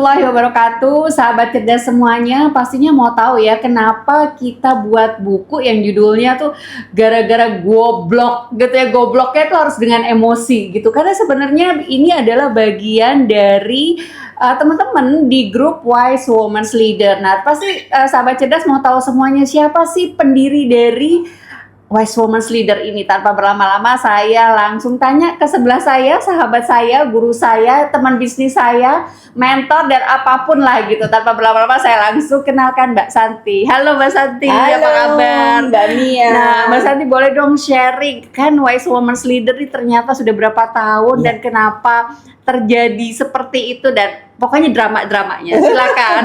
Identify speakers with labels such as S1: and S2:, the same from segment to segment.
S1: warahmatullahi wabarakatuh, sahabat cerdas semuanya. Pastinya mau tahu ya kenapa kita buat buku yang judulnya tuh gara-gara goblok gitu ya. Gobloknya tuh harus dengan emosi gitu. Karena sebenarnya ini adalah bagian dari teman-teman di grup Wise Women's Leader. Nah, pasti sahabat cerdas mau tahu semuanya siapa sih pendiri dari Wise Women's Leader ini. Tanpa berlama-lama saya langsung tanya ke sebelah saya, sahabat saya, guru saya, teman bisnis saya, mentor dan apapun lah gitu. Tanpa berlama-lama saya langsung kenalkan Mbak Santi. Halo Mbak Santi,
S2: halo,
S1: apa kabar?
S2: Mbak Mia.
S1: Nah Mbak Santi boleh dong sharing, kan Wise Women's Leader ini ternyata sudah berapa tahun dan kenapa terjadi seperti itu dan pokoknya drama-dramanya. Silakan.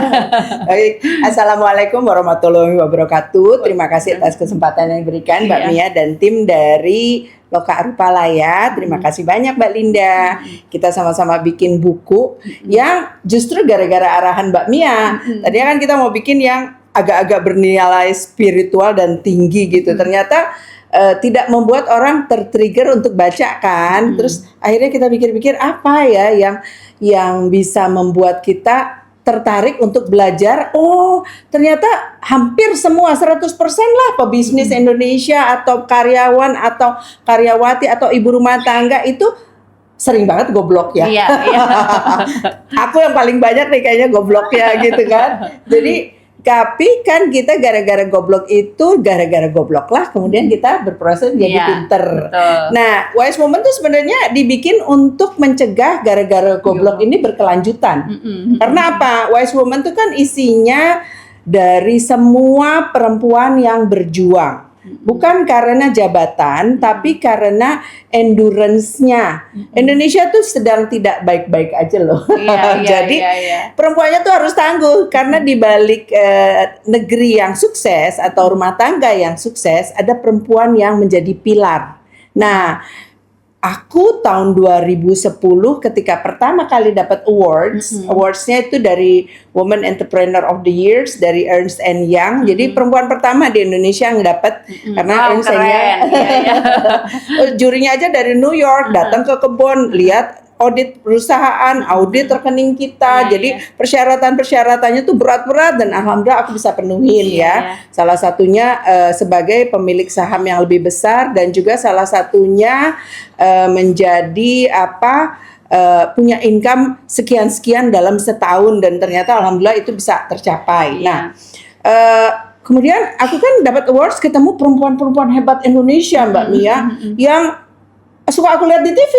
S2: Baik, Assalamualaikum warahmatullahi wabarakatuh. Terima kasih atas kesempatan yang diberikan Mbak Mia dan tim dari Loka Arupalaya. Terima kasih banyak Mbak Linda. Kita sama-sama bikin buku yang justru gara-gara arahan Mbak Mia. Tadinya kan kita mau bikin yang agak-agak bernilai spiritual dan tinggi gitu. Ternyata tidak membuat orang tertrigger untuk baca kan. Terus akhirnya kita pikir-pikir apa ya yang bisa membuat kita tertarik untuk belajar. Oh, ternyata hampir semua 100% lah pebisnis Indonesia atau karyawan atau karyawati atau ibu rumah tangga itu sering banget goblok ya.
S1: Iya.
S2: Aku yang paling banyak nih kayaknya gobloknya gitu kan. Jadi tapi kan kita gara-gara goblok lah kemudian kita berproses jadi pinter.
S1: Betul.
S2: Nah, Wise Woman tuh sebenarnya dibikin untuk mencegah gara-gara goblok ini berkelanjutan. Karena apa? Wise Woman tuh kan isinya dari semua perempuan yang berjuang. Bukan karena jabatan, tapi karena endurance-nya. Indonesia tuh sedang tidak baik-baik aja loh. Jadi perempuannya tuh harus tangguh karena di balik negeri yang sukses atau rumah tangga yang sukses ada perempuan yang menjadi pilar. Nah, aku tahun 2010 ketika pertama kali dapat awards-nya itu dari Women Entrepreneur of the Years dari Ernst & Young. Jadi perempuan pertama di Indonesia yang dapat karena Ernst & Young. Jurinya aja dari New York, datang ke kebun, lihat audit perusahaan, audit rekening kita. Jadi persyaratan-persyaratannya tuh berat-berat dan alhamdulillah aku bisa penuhin ya. Salah satunya sebagai pemilik saham yang lebih besar dan juga salah satunya menjadi punya income sekian-sekian dalam setahun dan ternyata alhamdulillah itu bisa tercapai. Nah, kemudian aku kan dapat awards ketemu perempuan-perempuan hebat Indonesia Mbak Mia yang suka aku lihat di TV,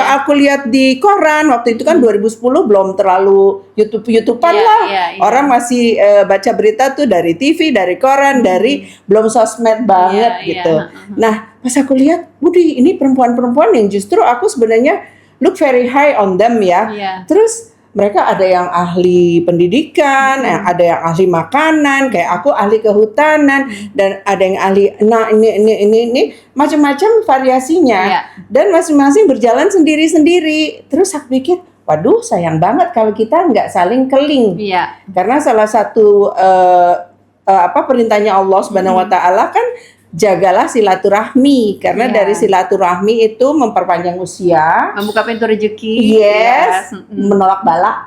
S2: aku lihat di koran. Waktu itu kan 2010 belum terlalu YouTube-YouTubean lah. Orang masih baca berita tuh dari TV, dari koran, dari belum sosmed banget gitu. Nah, pas aku lihat, Budi, ini perempuan-perempuan yang justru aku sebenarnya look very high on them ya. Terus mereka ada yang ahli pendidikan, ada yang ahli makanan, kayak aku ahli kehutanan, dan ada yang ahli, ini macam-macam variasinya, dan masing-masing berjalan sendiri-sendiri. Terus aku pikir, waduh sayang banget kalau kita nggak saling keling, karena salah satu perintahnya Allah Subhanahu Wa Taala kan jagalah silaturahmi karena dari silaturahmi itu memperpanjang usia,
S1: membuka pintu rezeki,
S2: menolak bala.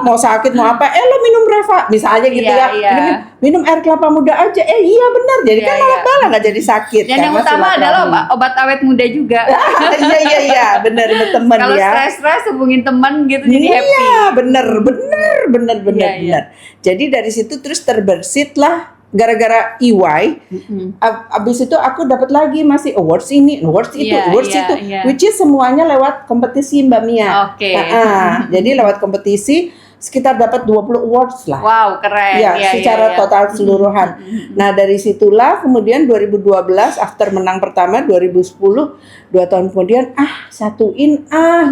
S2: Mau sakit mau apa, lo minum Reva misalnya gitu minum air kelapa muda aja, benar, jadi kan nolak bala nggak jadi sakit.
S1: Dan yang utama adalah obat awet muda juga.
S2: Benar teman ya.
S1: Kalau stres hubungin teman gitu jadi happy.
S2: Benar. Jadi dari situ terus terbersit lah. Gara-gara EY, abis itu aku dapat lagi masih awards ini, awards itu, which is semuanya lewat kompetisi Mbak Mia. Jadi lewat kompetisi sekitar dapat 20 awards lah.
S1: Wow, keren.
S2: Secara total keseluruhan. Nah dari situlah kemudian 2012 after menang pertama 2010 2 tahun kemudian satuin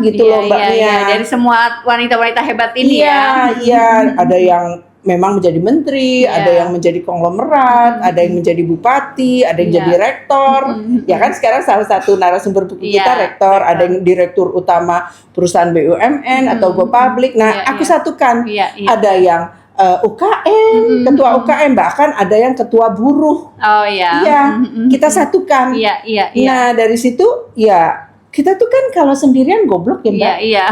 S2: gitu loh Mbak Mia.
S1: Dari semua wanita-wanita hebat ini
S2: ada yang memang menjadi menteri, ada yang menjadi konglomerat, ada yang menjadi bupati, ada yang jadi rektor. Ya kan sekarang salah satu narasumber buku kita rektor, ada yang direktur utama perusahaan BUMN atau Go Public. Nah, aku satukan. Ada yang UKM, ketua UKM, bahkan ada yang ketua buruh. Kita satukan. Nah, dari situ kita tuh kan kalau sendirian goblok ya Mbak.
S1: Iya, iya.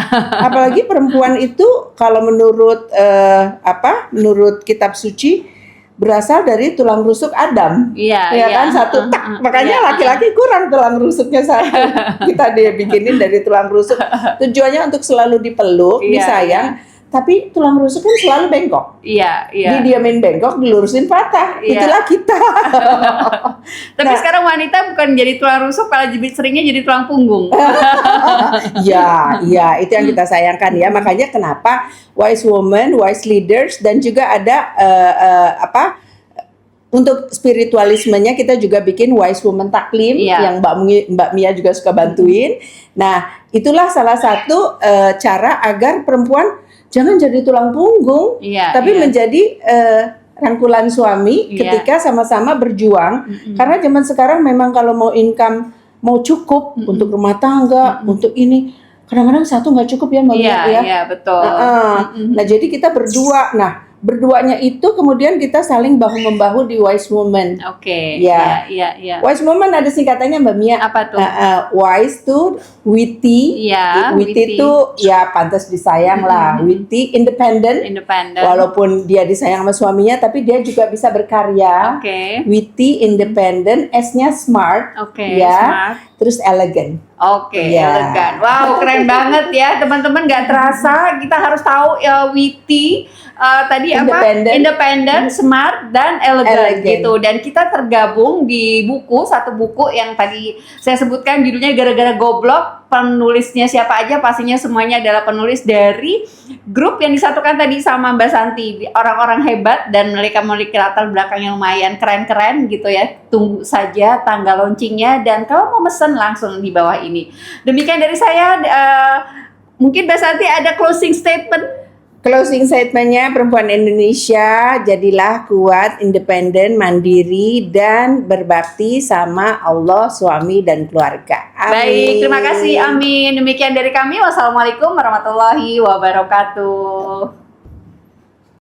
S2: Apalagi perempuan itu kalau menurut menurut kitab suci berasal dari tulang rusuk Adam.
S1: Iya,
S2: Ya
S1: iya.
S2: kan satu tak. Makanya
S1: Iya,
S2: laki-laki kurang tulang rusuknya satu. Kita dia bikinin dari tulang rusuk. Tujuannya untuk selalu dipeluk,
S1: Iya,
S2: disayang. Tapi tulang rusuk kan selalu bengkok.
S1: Iya, iya.
S2: Didiamin bengkok, dilurusin patah.
S1: Iya.
S2: Itulah kita.
S1: Tapi
S2: Nah.
S1: sekarang wanita bukan jadi tulang rusuk, malah seringnya jadi tulang punggung.
S2: Ya, itu yang kita sayangkan ya. Makanya kenapa wise woman, wise leaders, dan juga ada untuk spiritualismenya kita juga bikin wise woman taklim
S1: Iya.
S2: yang Mbak Mia juga suka bantuin. Nah, itulah salah satu cara agar perempuan jangan jadi tulang punggung,
S1: Iya,
S2: tapi
S1: iya.
S2: menjadi rangkulan suami
S1: Iya.
S2: ketika sama-sama berjuang. Karena zaman sekarang memang kalau mau income mau cukup untuk rumah tangga, untuk ini kadang-kadang satu nggak cukup ya Mbak
S1: Iya,
S2: Mia ya.
S1: iya, betul.
S2: Nah, jadi kita berdua. Nah, berduanya itu kemudian kita saling bahu-membahu di wise woman.
S1: Oke.
S2: Ya.
S1: Iya, iya.
S2: Wise woman ada singkatannya Mbak Mia.
S1: Apa tuh?
S2: Wise tuh witty.
S1: Iya,
S2: Witty itu ya pantas disayang lah. Witty, independent.
S1: Independen.
S2: Walaupun dia disayang sama suaminya, tapi dia juga bisa berkarya.
S1: Oke.
S2: Witty, independent, S-nya smart.
S1: Oke,
S2: Ya.
S1: smart.
S2: Terus elegant.
S1: Oke,
S2: Iya.
S1: elegan. Wow, keren banget ya, teman-teman. Nggak terasa, kita harus tahu ya, witty, tadi independent, smart, dan elegan
S2: Elegant.
S1: gitu. Dan kita tergabung di satu buku yang tadi saya sebutkan judulnya Gara-gara Goblok. Penulisnya siapa aja? Pastinya semuanya adalah penulis dari grup yang disatukan tadi sama Mbak Santi. Orang-orang hebat dan mereka memiliki latar belakang yang lumayan keren-keren gitu ya. Tunggu saja tanggal launchingnya, dan kalau mau mesen langsung di bawah ini. Demikian dari saya. Mungkin Mbak Santi ada closing statement.
S2: Closing statementnya, perempuan Indonesia jadilah kuat, independen, mandiri, dan berbakti sama Allah, suami, dan keluarga. Amin.
S1: Baik, terima kasih. Amin. Demikian dari kami. Wassalamualaikum warahmatullahi wabarakatuh.